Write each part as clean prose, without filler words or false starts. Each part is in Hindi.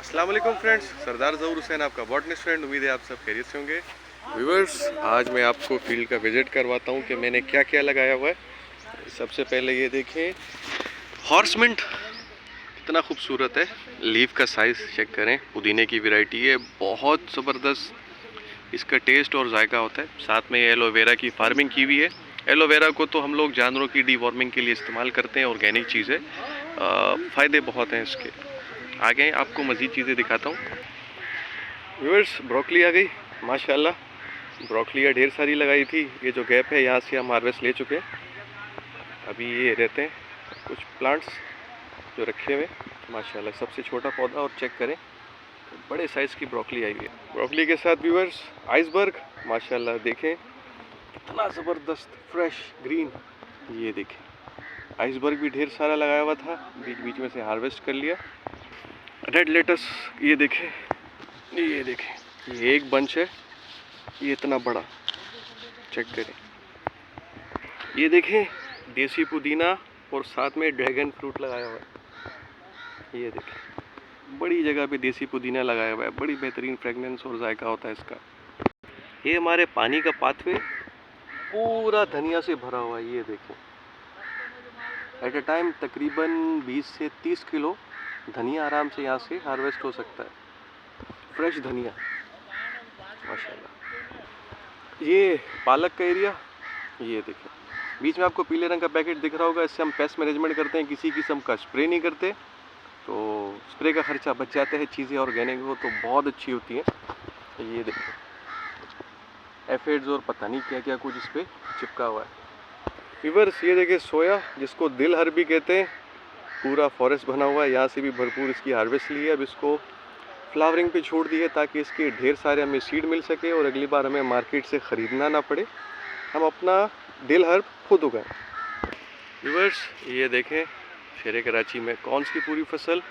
अस्सलाम वालेकुम फ्रेंड्स, सरदार ज़हूर हुसैन आपका बॉटनिस्ट फ्रेंड। उम्मीद है आप सब खैरियत से होंगे। व्यूअर्स, आज मैं आपको फील्ड का विजिट करवाता हूँ कि मैंने क्या क्या लगाया हुआ है। सबसे पहले ये देखें, हॉर्स मिंट कितना खूबसूरत है। लीफ का साइज़ चेक करें, पुदीने की वैरायटी है, बहुत ज़बरदस्त इसका टेस्ट और जायका होता है। साथ में एलोवेरा की फार्मिंग की हुई है। एलोवेरा को तो हम लोग जानवरों की डीवॉर्मिंग के लिए इस्तेमाल करते हैं, ऑर्गेनिक चीज़ है, फ़ायदे बहुत हैं इसके। आगे आपको मज़ीद चीज़ें दिखाता हूँ। व्यूअर्स, ब्रोकली आ गई माशाल्लाह। ब्रोकलियाँ ढेर सारी लगाई थी। ये जो गैप है यहाँ से हम हार्वेस्ट ले चुके हैं। अभी ये रहते हैं कुछ प्लांट्स जो रखे हुए माशाल्लाह। सबसे छोटा पौधा, और चेक करें तो बड़े साइज़ की ब्रोकली आई हुई है। ब्रोकली के साथ व्यूअर्स आइसबर्ग माशाल्लाह, देखें कितना ज़बरदस्त फ्रेश ग्रीन। ये देखें, आइसबर्ग भी ढेर सारा लगाया हुआ था, बीच बीच में से हार्वेस्ट कर लिया। रेड लेटस, ये देखें, ये एक बंच है, ये इतना बड़ा, चेक करें। ये देखें, देसी पुदीना और साथ में ड्रैगन फ्रूट लगाया हुआ है। ये देखें, बड़ी जगह पे देसी पुदीना लगाया हुआ है, बड़ी बेहतरीन फ्रेगनेंस और जायका होता है इसका। ये हमारे पानी का पाथवे पूरा धनिया से भरा हुआ है। ये देखें, एट ए टाइम तकरीबन 20 से 30 किलो धनिया आराम से यहाँ से हार्वेस्ट हो सकता है, फ्रेश धनिया माशाल्लाह। ये पालक का एरिया, ये देखें, बीच में आपको पीले रंग का पैकेट दिख रहा होगा। इससे हम पेस्ट मैनेजमेंट करते हैं, किसी किस्म का स्प्रे नहीं करते, तो स्प्रे का खर्चा बच जाता है। चीज़ें ऑर्गेनिक हो तो बहुत अच्छी होती हैं। ये देखें, एफिड्स और पता नहीं क्या क्या कुछ इस पर चिपका हुआ है। व्यूअर्स, ये देखें सोया, जिसको दिल हर भी कहते हैं, पूरा फॉरेस्ट बना हुआ है। यहाँ से भी भरपूर इसकी हार्वेस्ट ली है। अब इसको फ्लावरिंग पे छोड़ दिए ताकि इसके ढेर सारे हमें सीड मिल सके और अगली बार हमें मार्केट से ख़रीदना ना पड़े, हम अपना दिल हर्ब खुद उगाएं। व्यूअर्स, ये देखें, शेरे कराची में कॉर्न्स की पूरी फसल।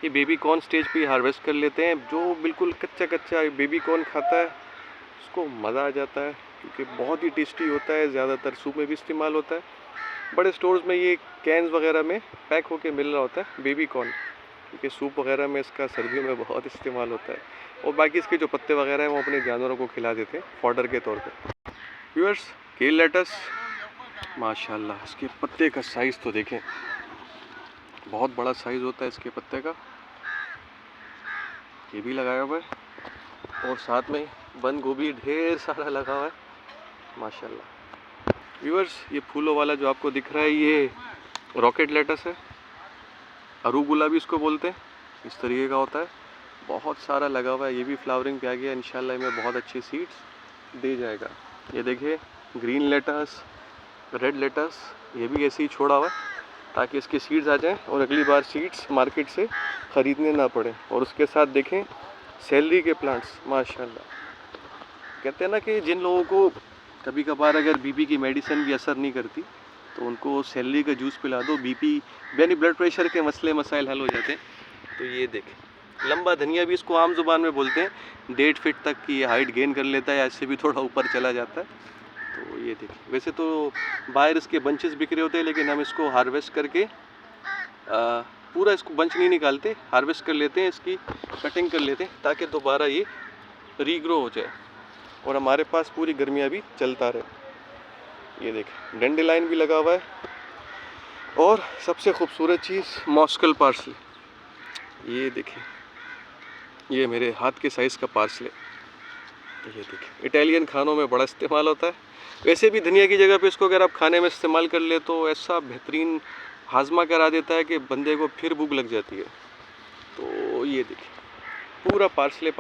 ये बेबी कॉर्न स्टेज पे हार्वेस्ट कर लेते हैं। जो बिल्कुल कच्चा कच्चा बेबी कॉर्न खाता है उसको मज़ा आ जाता है, क्योंकि बहुत ही टेस्टी होता है। ज़्यादातर सूप में भी इस्तेमाल होता है। बड़े स्टोर्स में ये कैंस वगैरह में पैक होके मिल रहा होता है बेबी कॉर्न, क्योंकि सूप वगैरह में इसका सर्दियों में बहुत इस्तेमाल होता है। और बाकी इसके जो पत्ते वगैरह हैं वो अपने जानवरों को खिला देते हैं फॉडर के तौर पे। व्यूअर्स, केल लेटस माशाल्लाह, इसके पत्ते का साइज़ तो देखें, बहुत बड़ा साइज़ होता है इसके पत्ते का। ये भी लगाया हुआ है और साथ में बंद गोभी ढेर सारा लगा हुआ है माशाल्लाह। व्यूअर्स, ये फूलों वाला जो आपको दिख रहा है ये रॉकेट लेटस है, अरूगुला भी इसको बोलते हैं। इस तरीके का होता है, बहुत सारा लगा हुआ है। ये भी फ्लावरिंग पे आ गया, इंशाल्लाह में बहुत अच्छे सीड्स दे जाएगा। ये देखिए, ग्रीन लेटस, रेड लेटस, ये भी ऐसे ही छोड़ा हुआ है ताकि इसके सीड्स आ जाएं और अगली बार सीड्स मार्केट से ख़रीदने ना पड़े। और उसके साथ देखें सेलरी के प्लांट्स माशाल्लाह। कहते हैं ना कि जिन लोगों को कभी कभार अगर बीपी की मेडिसिन भी असर नहीं करती तो उनको सेलरी का जूस पिला दो, बीपी यानी ब्लड प्रेशर के मसले मसाइल हल हो जाते हैं। तो ये देखें, लंबा धनिया भी इसको आम जुबान में बोलते हैं, 1.5 फीट तक की हाइट गेन कर लेता है या इससे भी थोड़ा ऊपर चला जाता है। तो ये देखें, वैसे तो बाहर इसके बंचेस बिखरे होते हैं, लेकिन हम इसको हार्वेस्ट करके पूरा इसको बंच नहीं निकालते, हार्वेस्ट कर लेते हैं, इसकी कटिंग कर लेते हैं ताकि दोबारा ये रीग्रो हो जाए और हमारे पास पूरी गर्मियाँ भी चलता रहे। ये देखें, डैंडेलाइन भी लगा हुआ है। और सबसे खूबसूरत चीज़ मॉस्कल पार्सले, ये देखें, ये मेरे हाथ के साइज़ का पार्सले। ये देखें, इटालियन खानों में बड़ा इस्तेमाल होता है। वैसे भी धनिया की जगह पे इसको अगर आप खाने में इस्तेमाल कर ले तो ऐसा बेहतरीन हाजमा करा देता है कि बंदे को फिर भूख लग जाती है। तो ये देखें, पूरा पार्सले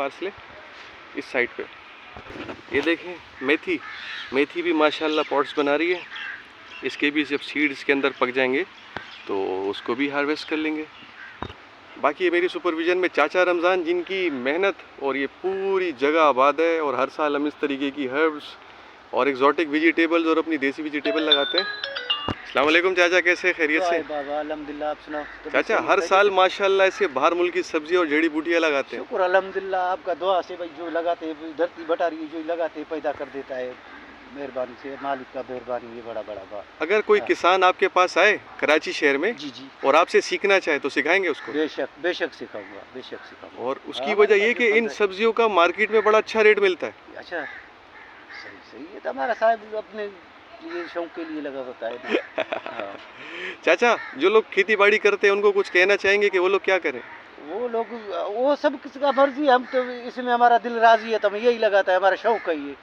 इस साइड पे। ये देखें, मेथी भी माशाल्लाह पॉट्स बना रही है। इसके भी जब सीड्स के अंदर पक जाएंगे तो उसको भी हार्वेस्ट कर लेंगे। बाकी मेरी सुपरविज़न में चाचा रमज़ान, जिनकी मेहनत और ये पूरी जगह आबाद है, और हर साल हम इस तरीके की हर्ब्स और एग्जॉटिक वेजिटेबल्स और अपनी देसी वेजिटेबल लगाते हैं। अस्सलाम वालेकुम चाचा, कैसे खैरियत से? बाबा अल्हम्दुलिल्लाह, आप सुनाओ। तो चाचा हर साल माशाल्लाह ऐसे बाहर मुल्क की सब्जी और जड़ी बूटियाँ लगाते हैं। शुक्र अल्हम्दुलिल्लाह, आपका दुआ से भाई, जो लगाते हैं धरती बटा रही है, जो लगाते हैं पैदा कर देता है। मेहरबानी से मालिक का मेहरबानी, ये बड़ा बड़ा बात। अगर कोई हाँ। किसान आपके पास आए कराची शहर में जी जी, और आपसे सीखना चाहे तो सिखाएंगे उसको? बेशक बेशक सिखाऊंगा, बेशक सिखाऊंगा। और उसकी हाँ, वजह हमारे ये पास कि जो इन फंड है। सब्जियों का मार्केट में बड़ा अच्छा रेट मिलता है। अच्छा, सही सही है, तो हमारा साहब अपने ये शौक के लिए लगा होता है ना। हाँ, चाचा, जो लोग खेती बाड़ी करते हैं उनको कुछ कहना चाहेंगे कि वो लोग क्या करें? वो लोग, वो सब किसी का मर्जी है, हम तो इसमें हमारा दिल राजी है, तो हम यही लगाता है, हमारा शौक है ये।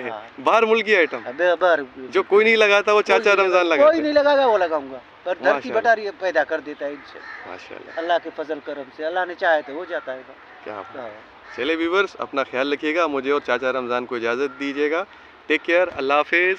हाँ। बाहर मुल्की आइटम बार जो कोई नहीं लगाता वो चाचा रमजान लगाता कोई नहीं लगाएगा, वो लगाऊंगा, पर धरती माशाल्लाह। बटारी पैदा कर देता है इनसे, है माशाल्लाह, अल्लाह के फजल करम से, अल्लाह ने चाहे तो हो जाता है। क्या बात। हाँ। चले व्यूवर्स, अपना ख्याल रखिएगा, मुझे और चाचा रमजान को इजाज़त दीजिएगा। टेक केयर, अल्लाह हाफिज़।